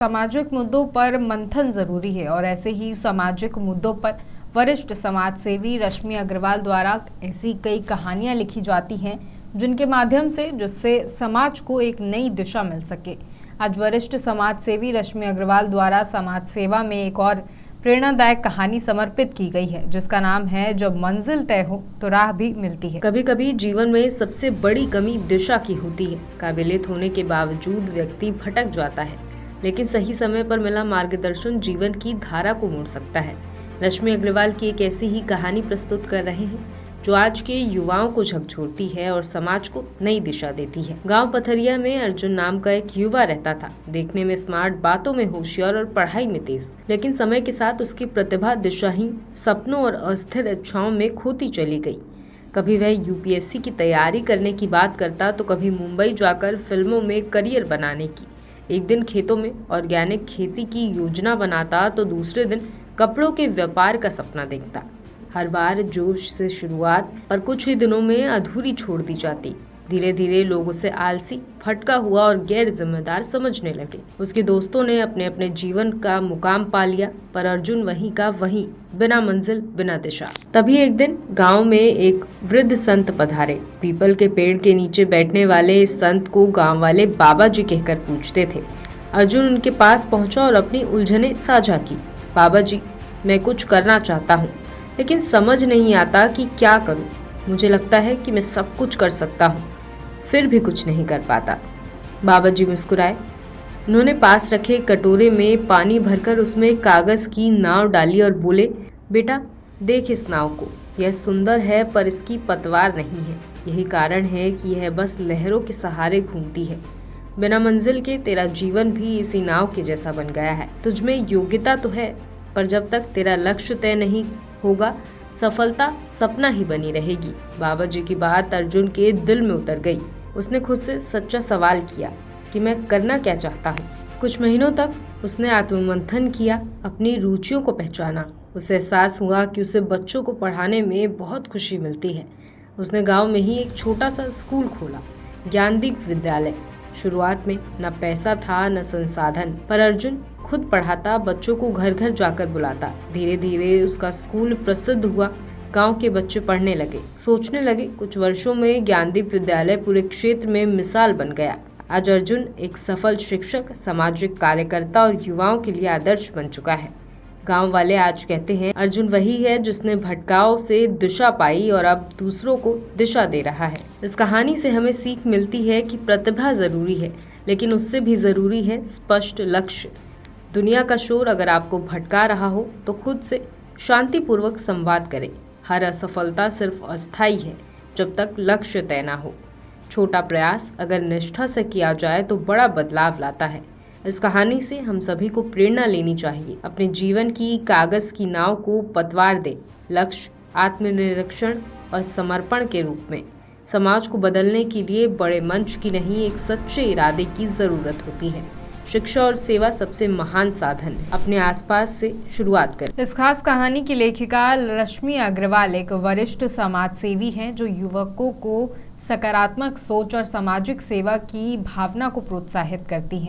सामाजिक मुद्दों पर मंथन जरूरी है और ऐसे ही सामाजिक मुद्दों पर वरिष्ठ समाज सेवी रश्मि अग्रवाल द्वारा ऐसी कई कहानियां लिखी जाती हैं जिनके माध्यम से जिससे समाज को एक नई दिशा मिल सके। आज वरिष्ठ समाज सेवी रश्मि अग्रवाल द्वारा समाज सेवा में एक और प्रेरणादायक कहानी समर्पित की गई है जिसका नाम है जब मंजिल तय हो तो राह भी मिलती है। कभी कभी जीवन में सबसे बड़ी कमी दिशा की होती है। काबिलियत होने के बावजूद व्यक्ति भटक जाता है, लेकिन सही समय पर मिला मार्गदर्शन जीवन की धारा को मोड़ सकता है। रश्मि अग्रवाल की एक ऐसी ही कहानी प्रस्तुत कर रहे हैं जो आज के युवाओं को झकझोरती है और समाज को नई दिशा देती है। गांव पथरिया में अर्जुन नाम का एक युवा रहता था। देखने में स्मार्ट, बातों में होशियार और पढ़ाई में तेज, लेकिन समय के साथ उसकी प्रतिभा दिशाहीन सपनों और अस्थिर इच्छाओं में खोती चली गई। कभी वह यूपीएससी की तैयारी करने की बात करता तो कभी मुंबई जाकर फिल्मों में करियर बनाने की। एक दिन खेतों में ऑर्गेनिक खेती की योजना बनाता तो दूसरे दिन कपड़ों के व्यापार का सपना देखता। हर बार जोश से शुरुआत पर कुछ ही दिनों में अधूरी छोड़ दी जाती। धीरे धीरे लोग उसे आलसी, भटका हुआ और गैर जिम्मेदार समझने लगे। उसके दोस्तों ने अपने अपने जीवन का मुकाम पा लिया, पर अर्जुन वहीं का वहीं, बिना मंजिल, बिना दिशा। तभी एक दिन गांव में एक वृद्ध संत पधारे। पीपल के पेड़ के नीचे बैठने वाले इस संत को गांव वाले बाबा जी कहकर पूछते थे। अर्जुन उनके पास पहुंचा और अपनी उलझनें साझा की। बाबा जी, मैं कुछ करना चाहता हूँ, लेकिन समझ नहीं आता कि क्या करूँ। मुझे लगता है कि मैं सब कुछ कर सकता हूँ, फिर भी कुछ नहीं कर पाता। बाबा जी मुस्कुराए। उन्होंने पास रखे कटोरे में पानी भरकर उसमें कागज की नाव डाली और बोले, बेटा देख इस नाव को, यह सुंदर है पर इसकी पतवार नहीं है। यही कारण है कि यह बस लहरों के सहारे घूमती है। बिना मंजिल के तेरा जीवन भी इसी नाव के जैसा बन गया है। तुझमें योग्यता तो है, पर जब तक तेरा लक्ष्य तय नहीं होगा, सफलता सपना ही बनी रहेगी। बाबा जी की बात अर्जुन के दिल में उतर गई। उसने खुद से सच्चा सवाल किया कि मैं करना क्या चाहता हूँ। कुछ महीनों तक उसने आत्ममंथन किया, अपनी रुचियों को पहचाना। उसे एहसास हुआ कि उसे बच्चों को पढ़ाने में बहुत खुशी मिलती है। उसने गांव में ही एक छोटा सा स्कूल खोला, ज्ञानदीप विद्यालय। शुरुआत में न पैसा था न संसाधन, पर अर्जुन खुद पढ़ाता, बच्चों को घर घर जाकर बुलाता। धीरे धीरे उसका स्कूल प्रसिद्ध हुआ। गांव के बच्चे पढ़ने लगे, सोचने लगे। कुछ वर्षों में ज्ञानदीप विद्यालय पूरे क्षेत्र में मिसाल बन गया। आज अर्जुन एक सफल शिक्षक, सामाजिक कार्यकर्ता और युवाओं के लिए आदर्श बन चुका है। गांव वाले आज कहते हैं, अर्जुन वही है जिसने भटकाव से दिशा पाई और अब दूसरों को दिशा दे रहा है। इस कहानी से हमें सीख मिलती है कि प्रतिभा जरूरी है, लेकिन उससे भी जरूरी है स्पष्ट लक्ष्य। दुनिया का शोर अगर आपको भटका रहा हो तो खुद से शांतिपूर्वक संवाद करें। हर असफलता सिर्फ अस्थायी है जब तक लक्ष्य तय ना हो। छोटा प्रयास अगर निष्ठा से किया जाए तो बड़ा बदलाव लाता है। इस कहानी से हम सभी को प्रेरणा लेनी चाहिए। अपने जीवन की कागज की नाव को पतवार दे। लक्ष्य, आत्मनिरीक्षण और समर्पण के रूप में समाज को बदलने के लिए बड़े मंच की नहीं, एक सच्चे इरादे की जरूरत होती है। शिक्षा और सेवा सबसे महान साधन है। अपने आसपास से शुरुआत करें। इस खास कहानी की लेखिका रश्मि अग्रवाल एक वरिष्ठ समाज सेवी हैं जो युवकों को सकारात्मक सोच और सामाजिक सेवा की भावना को प्रोत्साहित करती हैं।